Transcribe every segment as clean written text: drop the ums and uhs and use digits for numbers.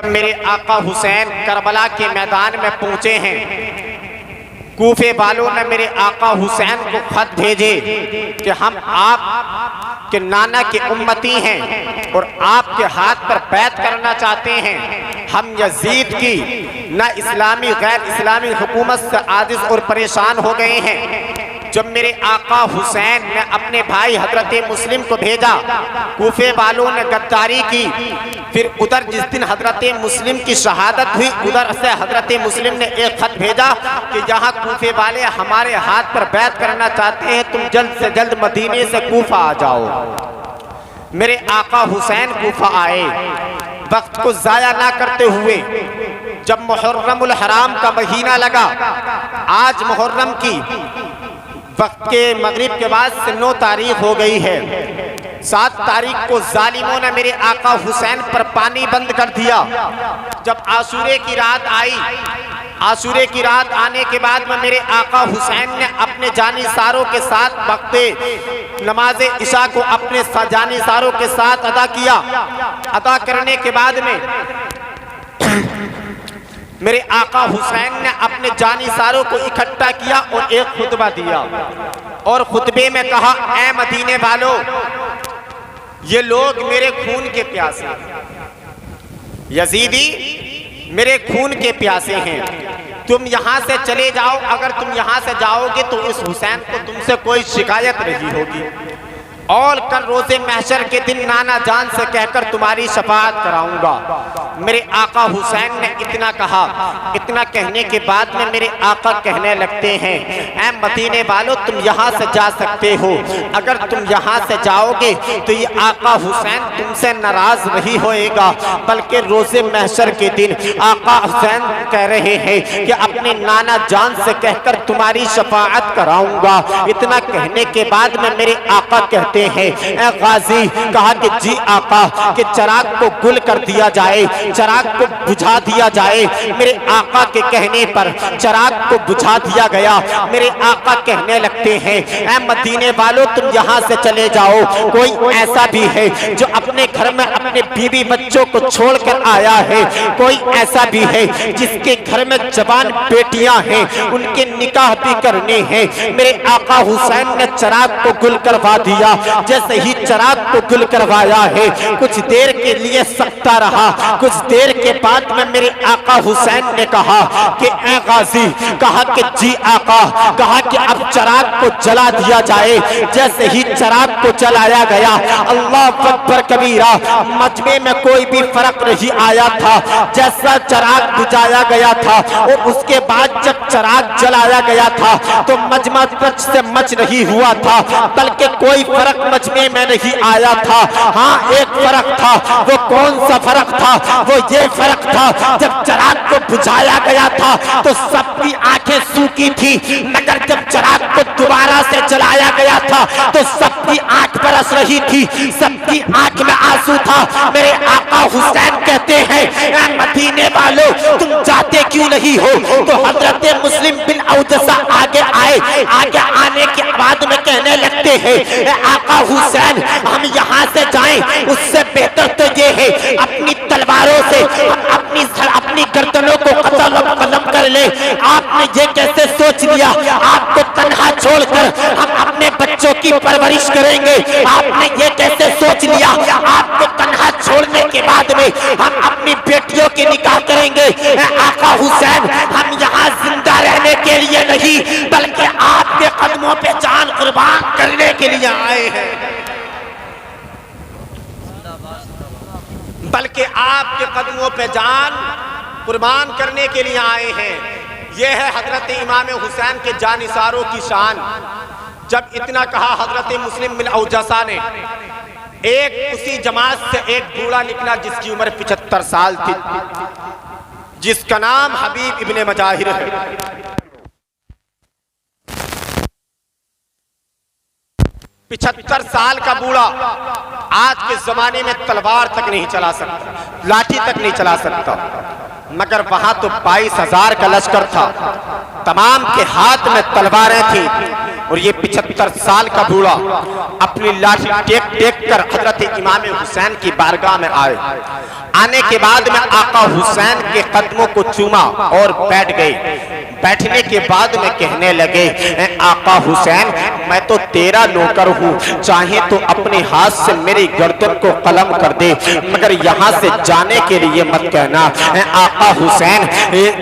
मेरे आका हुसैन करबला के मैदान में पहुंचे हैं, कूफे वालों ने मेरे आका हुसैन को खत भेजे कि हम आप के नाना के उम्मती हैं और आपके हाथ पर बैत करना चाहते हैं। हम यजीद की न इस्लामी गैर इस्लामी हुकूमत से आजिज़ और परेशान हो गए हैं। जब मेरे आका हुसैन ने अपने भाई हजरत मुस्लिम को भेजा, कूफे वालों ने गद्दारी की। फिर उधर जिस दिन हजरत मुस्लिम की शहादत हुई, उधर से हजरत मुस्लिम ने एक खत भेजा कि यहाँ कूफे वाले हमारे हाथ पर बैत करना चाहते हैं, तुम जल्द से जल्द मदीने से कूफा आ जाओ। मेरे आका हुसैन कूफा आए। वक्त को ज़ाया ना करते हुए जब मुहर्रमुल हराम का महीना लगा, आज मुहर्रम की वक्त के मगरिब के बाद से 9 तारीख हो गई है। 7 तारीख को जालिमों ने मेरे आका हुसैन पर पानी बंद कर दिया। जब आशूरे की रात आई, आशूरे की रात आने के बाद में मेरे आका हुसैन ने अपने जानिसारों के साथ वक्त नमाज इशा को अपने जानिसारों के साथ अदा किया। अदा करने के बाद में मेरे आका हुसैन ने अपने जानिसारों को इकट्ठा किया और एक खुतबा दिया और खुतबे में कहा, ऐ मदीने वालों, ये लोग मेरे खून के प्यासे हैं, यजीदी मेरे खून के प्यासे हैं। तुम यहाँ से चले जाओ, अगर तुम यहाँ से जाओगे तो इस हुसैन को तुमसे कोई शिकायत नहीं होगी और कल रोज़े महशर के दिन नाना जान से कहकर तुम्हारी शफाअत कराऊंगा। मेरे आका हुसैन ने इतना कहा। इतना कहने के बाद में मेरे आका कहने लगते हैं, ऐ मदीने वालों, तुम यहाँ से जा सकते हो। अगर तुम यहाँ से जाओगे तो ये आका हुसैन तुमसे नाराज नहीं होएगा, बल्कि रोज़े महशर के दिन आका हुसैन कह रहे हैं कि अपने नाना जान से कहकर तुम्हारी शफाअत कराऊंगा। इतना कहने के बाद में मेरे आका कहते हैं, ऐ गाजी, कहा कि जी आका, कि चराग को गुल कर दिया जाए, चराग को बुझा दिया जाए। मेरे आका के कहने पर चराग को बुझा दिया गया। मेरे आका कहने लगते हैं, ऐ मदीने वालों, तुम यहाँ से चले जाओ। कोई ऐसा भी है जो अपने घर में अपने बीवी बच्चों को छोड़कर आया है, कोई ऐसा भी है जिसके घर में जवान बेटियां हैं, उनके निकाह भी करने हैं। मेरे आका हुसैन ने चराग को गुल करवा दिया। जैसे ही चराग को गुल करवाया है, कुछ देर के लिए सकता रहा। कुछ देर के बाद में मेरे आका हुसैन ने कहा कि ऐ गाजी, कहा कि जी आका, कहा कि अब चराग को जला दिया जाए। जैसे ही चराग को जलाया गया, अल्लाह अकबर कबीरा, मजमे में कोई भी फर्क नहीं आया था। जैसा चराग बुझाया गया था और उसके बाद जब चराग जलाया गया था तो मजमा टच से मच नहीं हुआ था, बल्कि कोई फर्क मजमे में नहीं आया था। हाँ, एक फर्क था। वो कौन सा फर्क था? वो ये फर्क था, जब चराग को बुझाया गया था तो सबकी आंखें सूखी थी, मगर जब चराग को दोबारा से जलाया गया था तो सबकी आंख बरस रही थी, सबकी आंख में आंसू था। मेरे आका हुसैन कहते हैं, ऐ मदीने वालों, तुम जाते क्यों नहीं हो? तो हजरत मुस्लिम बिन औदसा आगे आए। आगे आने के बाद में कहने लगते हैं, आका हुसैन, हम यहाँ से जाएं, उससे बेहतर तो ये है अपनी तलवारों से हम अपनी गर्दनों को कलम कर ले। आपने ये कैसे सोच लिया? आपको तन्हा छोड़कर हम अपने बच्चों की परवरिश करेंगे? आपने ये कैसे सोच लिया? आपको तन्हा छोड़ने के बाद में हम अपनी बेटियों की निकाह करेंगे? आका हुसैन, हम यहाँ जिंदा रहने के लिए नहीं, बल्कि आपके कदमों पे जान कुर्बान करने के लिए आए हैं, बल्कि आपके कदमों पे जान कुर्बान करने के लिए आए हैं। यह है हजरत इमाम हुसैन के जानिसारों की शान। जब इतना कहा, हजरत मुस्लिम बिन औजसा ने, एक उसी जमात से एक बूढ़ा निकला जिसकी उम्र 75 साल थी, जिसका नाम हबीब इब्ने मजाहिर है। 75 साल का बूढ़ा आज के जमाने में तलवार तक नहीं चला सकता, लाठी तक नहीं चला सकता, मगर वहां तो 22,000 का लश्कर था, तमाम के हाथ में तलवारें थी। और ये 75 साल का बूढ़ा अपनी लाठी टेक टेक कर हजरत इमाम हुसैन की बारगाह में आए। आने के बाद में आका हुसैन के कदमों को चूमा और बैठ गए। बैठने के बाद में कहने लगे, आका हुसैन मैं तो तेरा नौकर हूँ, चाहे तो अपने हाथ से मेरी गर्दन को कलम कर दे, मगर यहाँ से जाने के लिए मत कहना। आका हुसैन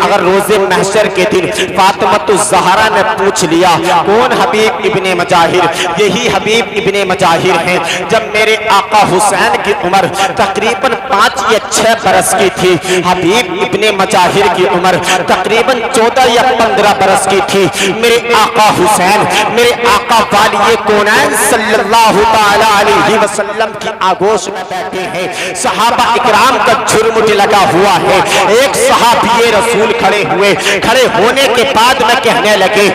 अगर रोजे महशर के दिन फातिमा ज़हरा ने पूछ लिया कौन हबीब इब्ने मजाहिर, यही हबीब इब्ने मजाहिर हैं। जब मेरे आका हुसैन की उम्र तकरीबन 5 या 6 बरस की थी, हबीब इब्ने मजाहिर की उम्र तकरीबन 14 या 15 बरस की थी। मेरे आका हुसैन मेरे आका वालिए कौनैन सल्लल्लाहु ताला अलैहि वसल्लम की आगोश में बैठे हैं। सहाबा इकराम का झुरमुट लगा हुआ है। एक सहाबी रसूल खड़े हुए, खड़े होने के बाद में कहने लगे,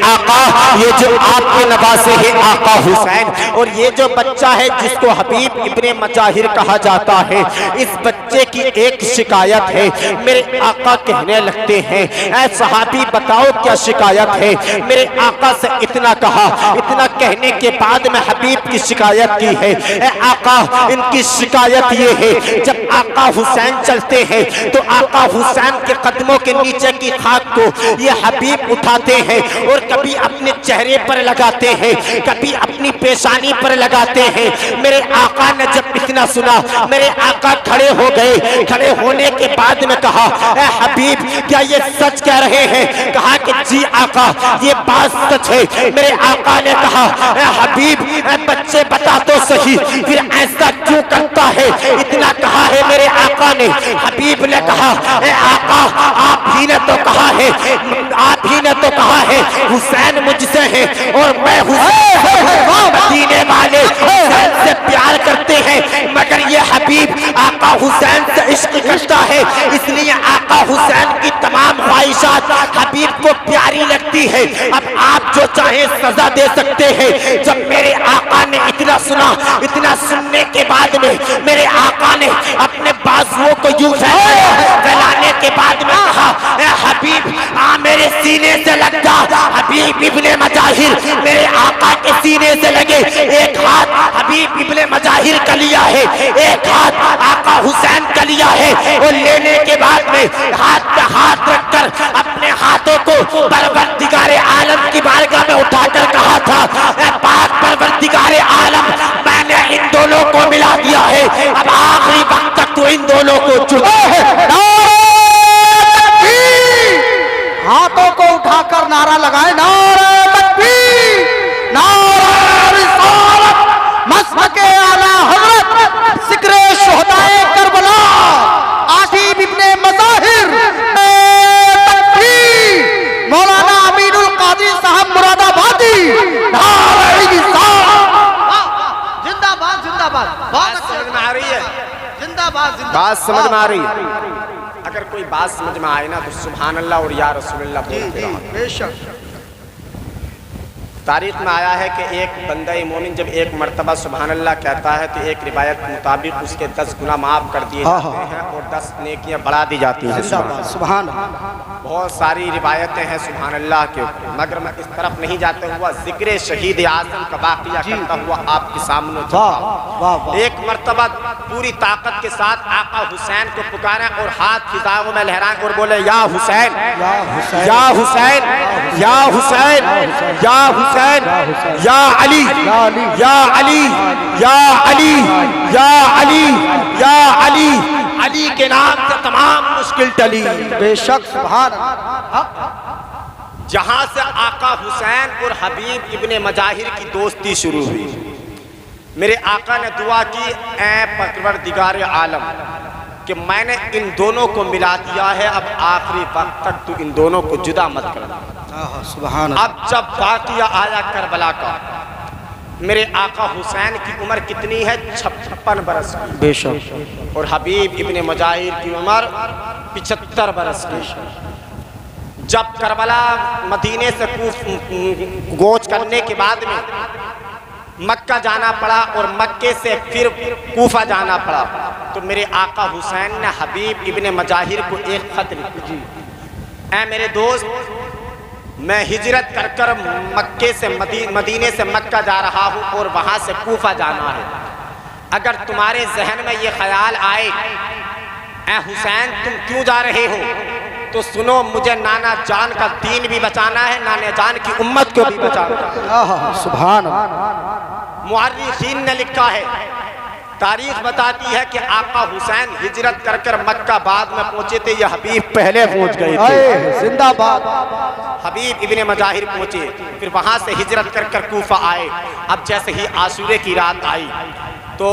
आका ये जो आपके नवासे हैं आका हुसैन, और ये जो बच्चा है जिसको हबीब इब्ने मजाहिर कहा जाता है, इस बच्चे की एक शिकायत है। मेरे आका कहने लगते हैं, ऐ सहाबी बताओ क्या शिकायत है। मेरे आका से इतना कहा, इतना कहने के बाद में हबीब की शिकायत की है। ऐ आका इनकी शिकायत ये है, जब आका हुसैन चलते हैं तो आका हुसैन के कदमों के नीचे की खाक को ये हबीब उठाते हैं और कभी अपने चेहरे पर लगाते हैं, कभी अपनी पेशानी पर लगाते हैं। मेरे आका ने जब इतना सुना, मेरे आका खड़े हो गए। खड़े होने के बाद में कहा, ऐ हबीब क्या ये सच कह रहे हैं? कहा कि जी आका ये बात सच है। मेरे आका ने कहा, ऐ हबीब ऐ बच्चे बता तो सही, फिर ऐसा क्यों करता है? इतना कहा है मेरे आका ने। हबीब ने कहा, ऐ आका आप ही ने तो कहा है, आप ही ने तो कहा है हुसैन मुझसे है और मैं मदीने वाले हुसैन से प्यार करते हैं, मगर ये हबीब आका हुसैन से इश्क करता है, इसलिए आका हुसैन की तमाम ख्वाहिशात हबीब को प्यारी लगती है। अब आप जो चाहे सजा दे सकते हैं। जब मेरे आका ने इतना सुना, इतना सुनने के बाद में मेरे आका ने अपने बाजुओं को यूं फैलाने के बाद में कहा, हबीब आ मेरे सीने से लग जा। हबीब इब्ने मजाहिर मेरे आका के सीने से लगे। एक हाथ हबीब इब्ने मजाहिर का लिया है, एक हाथ आका हुसैन का लिया है, और लेने के बाद में हाथ पे हाथ रखकर अपने हाथों को परवरदिगारे आलम की बारगाह में उठाकर कहा था, पाक परवरदिगारे आलम मैंने इन दोनों को मिला दिया है, अब आखिरी वक्त तक तो इन दोनों को चुना है। हाथों को उठाकर नारा लगाए, नारा तकबीर, नारा रिसालत, मसहके आला हज़रत ज़िक्र शुहदाए करबला हबीब इब्ने मजाहिर, तकबीर, मौलाना अमीनुल कादिर साहब मुरादाबादी, नारा रिसालत, जिंदाबाद जिंदाबाद। बात समझ में आ रही है? जिंदाबाद जिंदाबाद। बात समझ में आ रही है? अगर कोई बात समझ में आए ना तो सुभान अल्लाह और या रसूलुल्लाह बोलते रहो। बेशक तारीख में आया है कि एक बंदा मोमिन जब एक मर्तबा सुभान अल्लाह कहता है तो एक रिवायत के मुताबिक उसके 10 गुनाह माफ कर दिए जाते हैं और 10 नेकियां बढ़ा दी जाती हैं। सुभान। बहुत सारी रिवायतें हैं सुभान अल्लाह के, मगर मैं इस तरफ नहीं जाते हुआ जिक्र शहीद आज़म का वाक़िया करता हुआ आपके सामने। एक मर्तबा पूरी ताकत के साथ आका हुसैन को पुकारा और हाथ फिजाओं में लहराए और बोले, या हुसैन या हुसैन या हुसैन या हुसैन या अली या अली या अली या अली या अली। अली के नाम से तमाम मुश्किल टली। बेशक सुभान। जहां से आका हुसैन और हबीब इब्ने मजाहिर की दोस्ती शुरू हुई, मेरे आका ने दुआ की, ऐ परवरदिगार आलम कि मैंने इन दोनों को मिला दिया है, अब आखिरी वक्त तक तू इन दोनों को जुदा मत करना। सुभान। अब जब वाक़िया आया करबला का, मेरे आका हुसैन की उम्र कितनी है? 56 बरस की। बेशक। और हबीब इब्ने मजाहिर की उम्र 75 बरस की। जब करबला मदीने से कूच करने के बाद में मक्का जाना पड़ा और मक्के से फिर कूफा जाना पड़ा, तो मेरे आका हुसैन ने हबीब इब्ने मजाहिर को एक खत लिखा, ऐ मेरे दोस्त मैं हिजरत कर कर मक्के से मदीने से मक्का जा रहा हूँ और वहाँ से कूफा जाना है। अगर तुम्हारे जहन में ये ख्याल आए ए हुसैन तुम क्यों जा रहे हो, तो सुनो मुझे नाना जान का दीन भी बचाना है, नाना जान की उम्मत को भी बचाना है। सुभान मुअर्रिखीन ने लिखा है, तारीख बताती है कि आका हुसैन हिजरत कर कर मक्का बाद में पहुंचे थे, ये हबीब पहले पहुंच गए थे। जिंदाबाद। हबीब इब्ने मजाहिर पहुंचे, फिर वहां से हिजरत कर कर कूफा आए। अब जैसे ही आशूरे की रात आई तो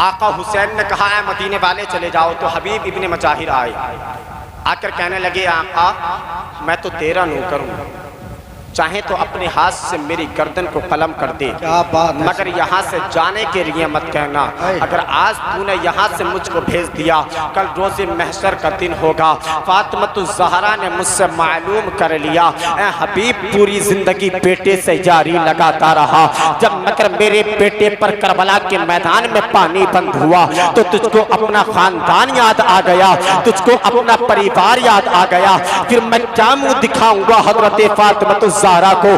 आका हुसैन ने कहा है मदीने वाले चले जाओ, तो हबीब इब्ने मजाहिर आए, आकर कहने लगे आका मैं तो तेरा नौकर हूँ, चाहे तो अपने हाथ से मेरी गर्दन को कलम कर दे, क्या बात है। मगर यहाँ से जाने के लिए मत कहना। अगर आज तूने यहाँ से मुझको भेज दिया, कल रोज़े महशर का दिन होगा। फातिमा-तुज़-ज़हरा ने मुझसे मालूम कर लिया, ए हबीब पूरी जिंदगी बेटे से जारी लगाता रहा, जब मगर मेरे बेटे पर करबला के मैदान में पानी बंद हुआ तो तुझको अपना खानदान याद आ गया, तुझको अपना परिवार याद आ गया। फिर मैं क्या मुँह दिखाऊंगा हजरत फातिमा-तुज़-ज़हरा को,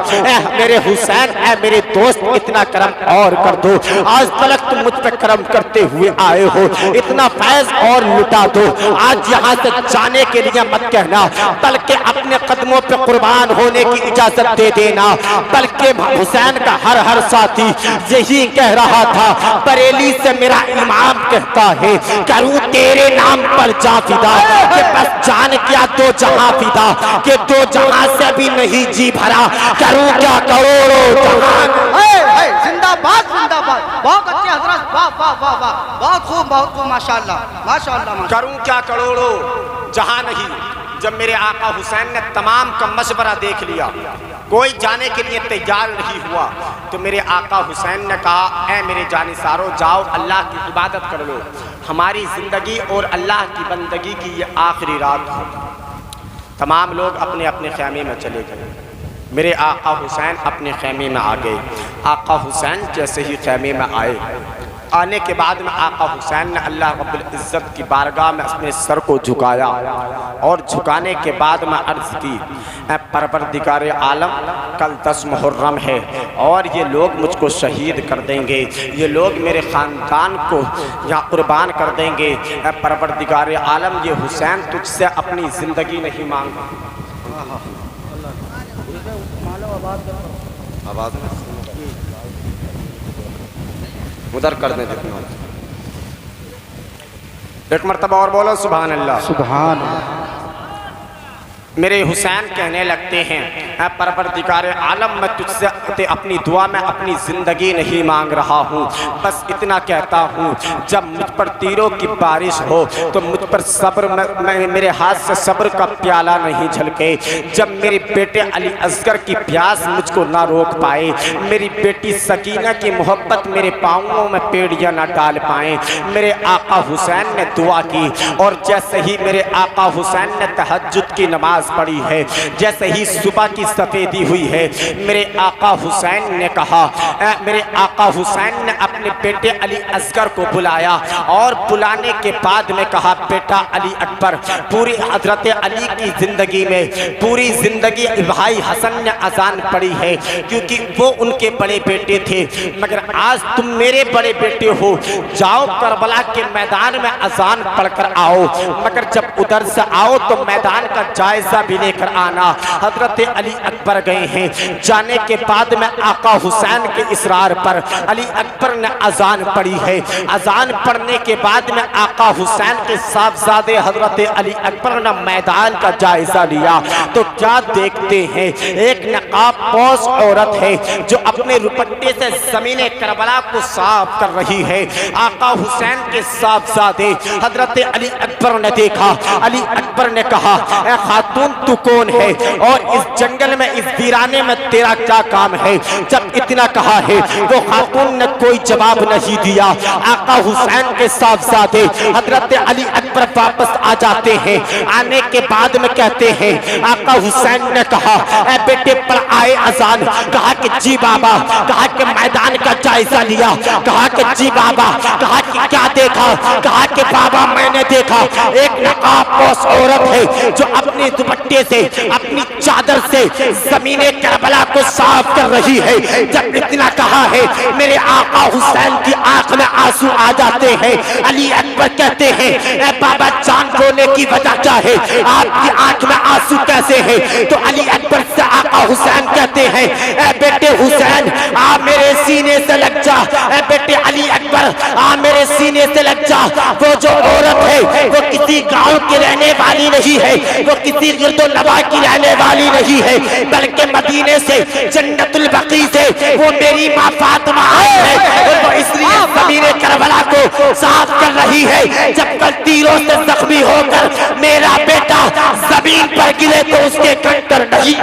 मेरे हुसैन ए मेरे दोस्त इतना करम और कर दो, आज तलक तुम मुझ पे करम करते हुए आए हो, इतना फैज और लुटा दो, आज यहाँ से जाने के लिए मत कहना, बल्कि अपने कदमों पे कुर्बान होने की इजाजत दे देना। बल्कि हुसैन का हर हर साथी यही कह रहा था, बरेली से मेरा इमाम कहता है करूँ तेरे नाम पर जा फिदा, कि बस जान क्या दो जहां फिदा, कि दो जहां से भी नहीं जी भरा, करूं क्या करोड़ों जहान। जिंदाबाद जिंदाबाद। बहुत अच्छे हजरत, वाह वाह वाह वाह, बहुत खूब माशाल्लाह माशाल्लाह। करूं क्या करोड़ों जहां नहीं। जब मेरे आका हुसैन ने तमाम का मशवरा देख लिया, कोई जाने के लिए तैयार नहीं हुआ, तो मेरे आका हुसैन ने कहा ऐ मेरे जानिसारो जाओ अल्लाह की इबादत कर लो, हमारी ज़िंदगी और अल्लाह की बंदगी की ये आखिरी रात हो। तमाम लोग अपने अपने खैमे में चले गए। मेरे आका हुसैन अपने खैमे में आ गए। आका हुसैन जैसे ही खैमे में आए, आने के बाद में आका हुसैन ने अल्लाह रब्बुल इज़्ज़त की बारगाह में अपने सर को झुकाया और झुकाने के बाद में अर्ज़ की, परवरदिगार आलम कल 10 मुहर्रम है और ये लोग मुझको शहीद कर देंगे, ये लोग मेरे ख़ानदान को यहाँ कुर्बान कर देंगे। परवरदिगार आलम ये हुसैन तुझसे अपनी ज़िंदगी नहीं मांगा। आवाज़ उधर कर दें जितना। एक मरतबा और बोलो सुभान अल्लाह। सुभान। मेरे हुसैन कहने लगते हैं परवरदिगार आलम मैं तुझसे अपनी दुआ में अपनी ज़िंदगी नहीं मांग रहा हूँ, बस इतना कहता हूँ जब मुझ पर तीरों की बारिश हो तो मुझ पर सब्र मेरे हाथ से सब्र का प्याला नहीं झलके, जब मेरे बेटे अली असगर की प्यास मुझको ना रोक पाए, मेरी बेटी सकीना की मोहब्बत मेरे पाँवों में पेड़ियाँ ना डाल पाएँ। मेरे आका हुसैन ने दुआ की और जैसे ही मेरे आका हुसैन ने तहज्जुद की नमाज पड़ी है, जैसे ही सुबह की सफेदी हुई है, मेरे आका हुसैन ने कहा, मेरे आका हुसैन ने अपने बेटे अली असगर को बुलाया और बुलाने के बाद में कहा बेटा अली अकबर, पूरी हजरत अली की जिंदगी में पूरी जिंदगी भाई हसन ने अजान पढ़ी है क्योंकि वो उनके बड़े बेटे थे, मगर आज तुम मेरे बड़े बेटे हो, जाओ करबला के मैदान में अजान पढ़कर आओ, मगर जब उधर से आओ तो मैदान का जायजा भी लेकर आना। हजरत अली अकबर गए हैं, जाने के बाद में आका हुसैन के इसरार पर अली अकबर ने अजान पढ़ी है। अजान पढ़ने के बाद में आका हुसैन के साहबजादे हजरत अली अकबर ने मैदान का जायजा लिया तो क्या देखते हैं, एक नकाबपोश औरत है जो अपने दुपट्टे से ज़मीने करबला को साफ कर रही है। आका हुसैन के साहबजादे हजरत अली अकबर ने देखा, अली अकबर ने कहा ए खातून तू कौन है और इस जंगल में इस वीराने में तेरा क्या काम है। जब इतना कहा है वो खातून ने कोई जवाब नहीं दिया। आका हुसैन के साहबजादे हजरत अली अकबर वापस आ जाते हैं, आने के बाद में कहते हैं आका हुसैन ने कहा ए बेटे पर आए अजान, कहा कि जी बाबा, कहा कि मैदान का जायजा लिया, कहा कि जी बाबा, कहा कि क्या देखा, कहा कि बाबा मैंने देखा एक नकाबपोश औरत है जो अपनी दुपट्टे से, अपनी चादर से जमीने करबला को साफ कर रही है। जब इतना कहा है, मेरे आका हुसैन की आंख में आंसू आ जाते हैं। अली अकबर कहते हैं, ए बाबा जान बोले की वजह क्या है, आपकी आंख में आंसू कैसे है? तो अली अकबर से आका हुसैन कहते हैं, ए बेटे हुसैन आ मेरे सीने से लग जा, ए बेटे अली अकबर आ मेरे सीने से लग जा। वो जो औरत है वो किसी गांव की रहने वाली नहीं है, वो किसी गिरदो लबा की रहने वाली नहीं है, बल्कि मदीने से, जन्नतुल बकी से वो मेरी माँ फातिमा आई है। और वो इसलिए ज़मीने करबला को साफ कर रही है। जब कल तीरों से जख्मी होकर मेरा बेटा जमीन पर गिरे तो उसके कंकर नहीं